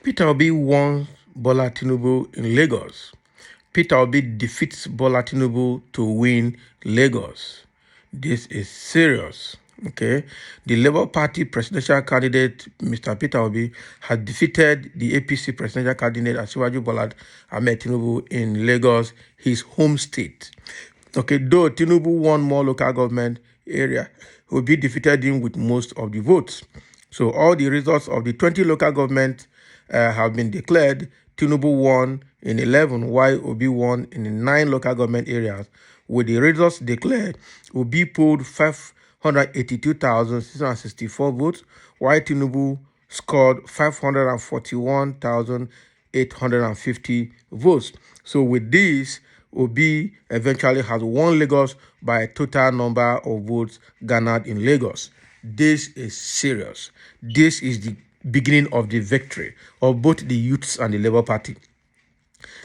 Peter Obi won Bola Tinubu in Lagos. Peter Obi defeats Bola Tinubu to win Lagos. This is serious. Okay, the Labour Party presidential candidate, Mr. Peter Obi, has defeated the APC presidential candidate, Asiwaju Bola Ahmed Tinubu, in Lagos, his home state. Okay, though Tinubu won more local government area, Obi defeated him with most of the votes. So all the results of the 20 local government have been declared. Tinubu won in 11, while Obi won in the 9 local government areas. With the results declared, Obi polled 582,664 votes, while Tinubu scored 541,850 votes. So with this, Obi eventually has won Lagos by a total number of votes garnered in Lagos. This is serious. This is the beginning of the victory of both the youths and the Labour Party.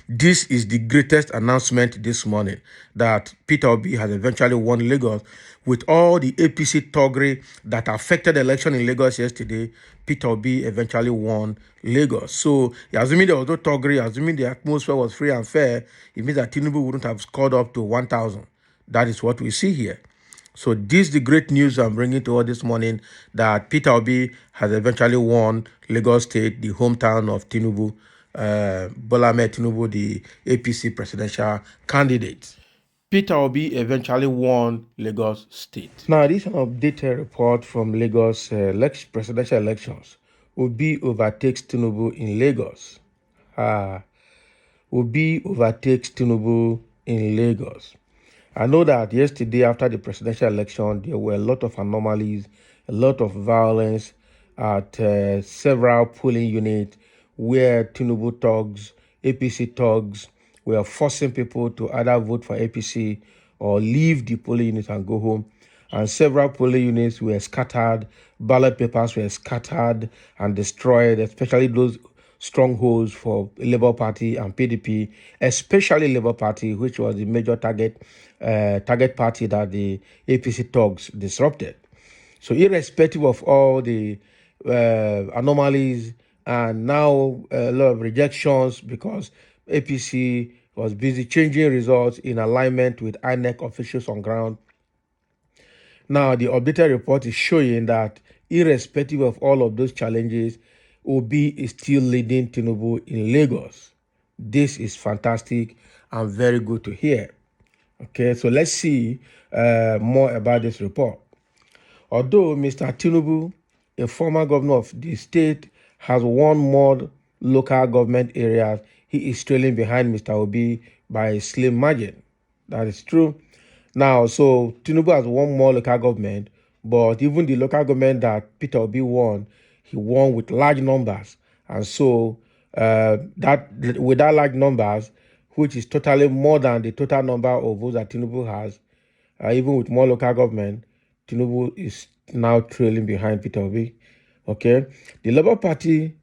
This is the greatest announcement this morning, that Peter Obi has eventually won Lagos. With all the APC thuggery that affected the election in Lagos yesterday, Peter Obi eventually won Lagos. So, assuming there was no thuggery, assuming the atmosphere was free and fair, it means that Tinubu wouldn't have scored up to 1,000. That is what we see here. So this is the great news I'm bringing to all this morning, that Peter Obi has eventually won Lagos State, the hometown of Tinubu, Bola Ahmed Tinubu, the APC presidential candidate. Peter Obi eventually won Lagos State. Now, this is an updated report from Lagos presidential elections. Obi overtakes Tinubu in Lagos. Obi overtakes Tinubu in Lagos. I know that yesterday, after the presidential election, there were a lot of anomalies, a lot of violence at several polling units where Tinubu thugs, APC thugs, were forcing people to either vote for APC or leave the polling unit and go home. And several polling units were scattered, ballot papers were scattered and destroyed, especially those strongholds for Labour Party and PDP, especially Labour Party, which was the major target party that the APC thugs disrupted. So irrespective of all the anomalies and now a lot of rejections because APC was busy changing results in alignment with INEC officials on ground. Now, the updated report is showing that irrespective of all of those challenges, Obi is still leading Tinubu in Lagos. This is fantastic and very good to hear. Okay, so let's see more about this report. Although Mr. Tinubu, a former governor of the state, has won more local government areas, he is trailing behind Mr. Obi by a slim margin. That is true. Now, so Tinubu has won more local government, but even the local government that Peter Obi won, he won with large numbers. And so with that large numbers, which is totally more than the total number of votes that Tinubu has, even with more local government, Tinubu is now trailing behind Peter Obi. Okay, the Labour Party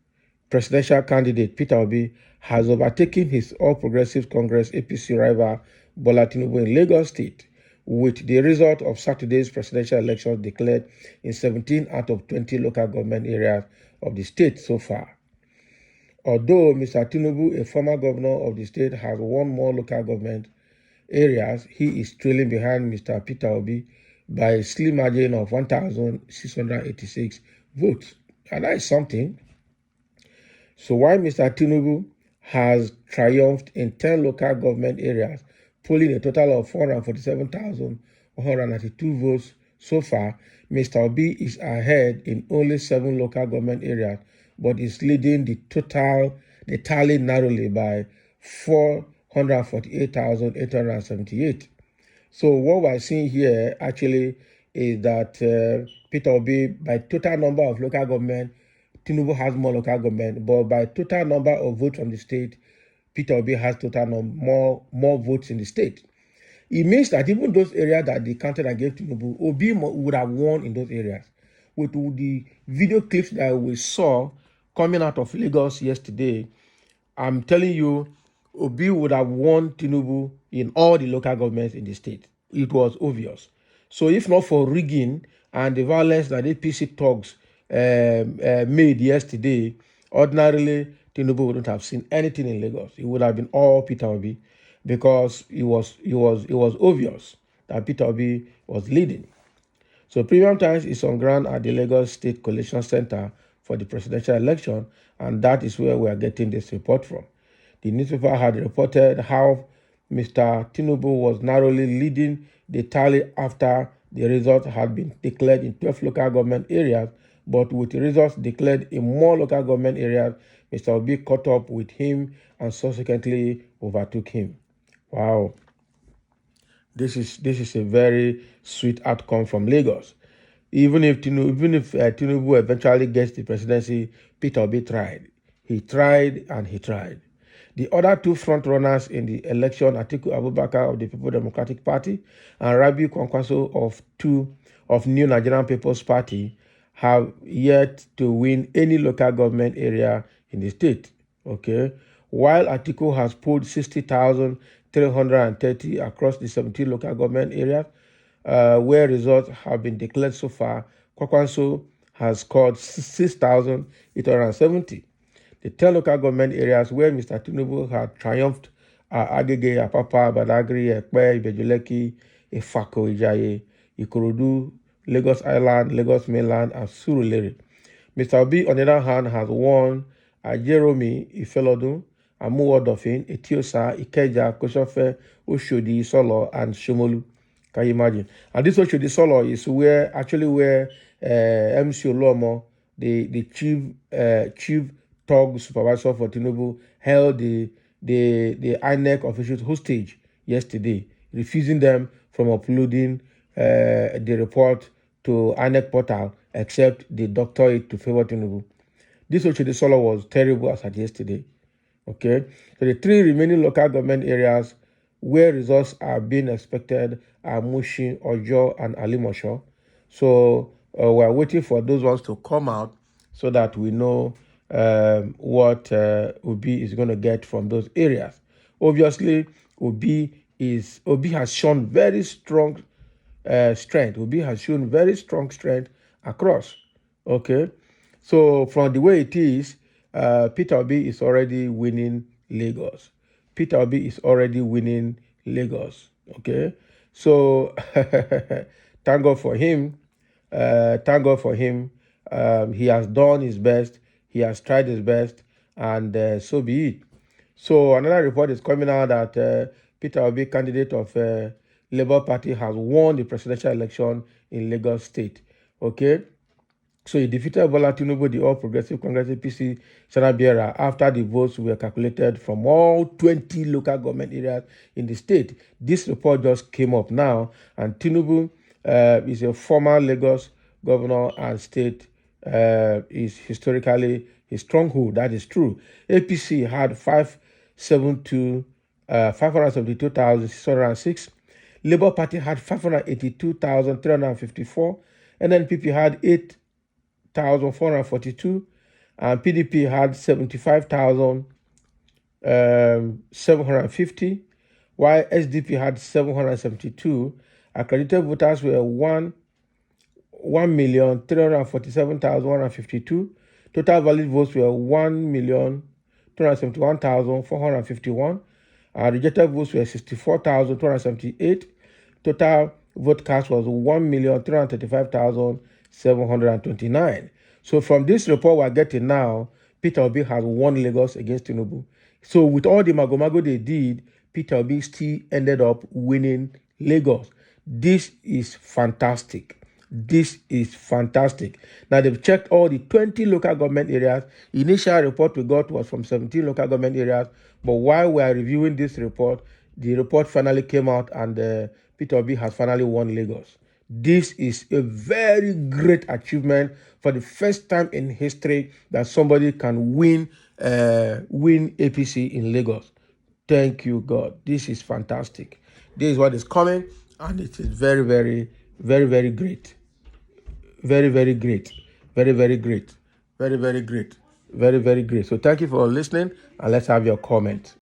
presidential candidate Peter Obi has overtaken his All Progressives Congress APC rival Bola Tinubu in Lagos State, with the result of Saturday's presidential elections declared in 17 out of 20 local government areas of the state so far. Although Mr. Tinubu, a former governor of the state, has won more local government areas, he is trailing behind Mr. Peter Obi by a slim margin of 1,686 votes. And that is something. So while Mr. Tinubu has triumphed in 10 local government areas, polling a total of 447,192 votes so far, Mr. Obi is ahead in only 7 local government areas, but is leading the tally narrowly by 448,878. So what we're seeing here actually is that Peter Obi, by total number of local government, Tinubu has more local government, but by total number of votes from the state, Peter Obi has more votes in the state. It means that even those areas that they counted and gave Tinubu, Obi would have won in those areas. With the video clips that we saw coming out of Lagos yesterday, I'm telling you, Obi would have won Tinubu in all the local governments in the state. It was obvious. So if not for rigging and the violence that APC thugs made yesterday, ordinarily Tinubu wouldn't have seen anything in Lagos. It would have been all Peter Obi, because it was obvious that Peter Obi was leading. So Premium Times is on ground at the Lagos State Collation Center for the presidential election, and that is where we are getting this report from. The newspaper had reported how Mr. Tinubu was narrowly leading the tally after the results had been declared in 12 local government areas, but with the results declared in more local government areas, Mr. Obi caught up with him and subsequently overtook him. Wow. This is a very sweet outcome from Lagos. Even if Tinubu eventually gets the presidency, Peter Obi tried. He tried and he tried. The other two front runners in the election, Atiku Abubakar of the People Democratic Party and Rabiu Kwankwaso of New Nigerian People's Party, have yet to win any local government area in the state. Okay, while Atiku has pulled 60,330 across the 17 local government areas where results have been declared so far, Kwakwanso has scored 6,870. The 10 local government areas where Mr. Tinubu had triumphed are Agege, Apapa, Badagry, Ekpe, Ibejuleki, Ifako, Ijaye, Ikorodu, Lagos Island, Lagos Mainland, and Surulere. Mr. Obi, on the other hand, has won Jeromi, Ifelodun, Amuwodofin, Etiosa, Ikeja, Koshofe, Oshodi, Solo, and Shomolu. Can you imagine? And this Oshodi Solo is where MC Olomo, the chief thug supervisor for Tinubu, held the INEC officials hostage yesterday, refusing them from uploading the report to INEC portal, except they doctor it to favor Tinubu. This Oshodi Solo was terrible as at yesterday. Okay, so the three remaining local government areas where results are being expected are Mushin, Ojo, and Alimosho. So we're waiting for those ones to come out so that we know what Obi is going to get from those areas. Obviously, Obi has shown very strong strength. Obi has shown very strong strength across. Okay, so from the way it is, Peter Obi is already winning Lagos. Peter Obi is already winning Lagos. Okay, so thank God for him. Thank God for him. He has done his best. He has tried his best, and so be it. So another report is coming out that Peter Obi, candidate of Labour Party, has won the presidential election in Lagos State. Okay. So he defeated Bola Tinubu, the All Progressive Congress APC Sanabiera, after the votes were calculated from all 20 local government areas in the state. This report just came up now, and Tinubu is a former Lagos governor, and state is historically his stronghold. That is true. APC had 572,606. Labour Party had 582,354. NNPP had 8,442, and PDP had 75,750, while SDP had 772. Accredited voters were 1,347,152. Total valid votes were 1,271,451. Rejected votes were 64,278. Total vote cast was 1,335,729. So from this report we're getting now, Peter Obi has won Lagos against Tinubu. So with all the magomago they did, Peter Obi still ended up winning Lagos. This is fantastic. This is fantastic. Now they've checked all the 20 local government areas. Initial report we got was from 17 local government areas. But while we are reviewing this report, the report finally came out, and Peter Obi has finally won Lagos. This is a very great achievement for the first time in history that somebody can win APC in Lagos. Thank you, God. This is fantastic. This is what is coming, and it is very, very, very, very great. Very, very great. Very, very great. Very, very great. Very, very great. So thank you for listening, and let's have your comment.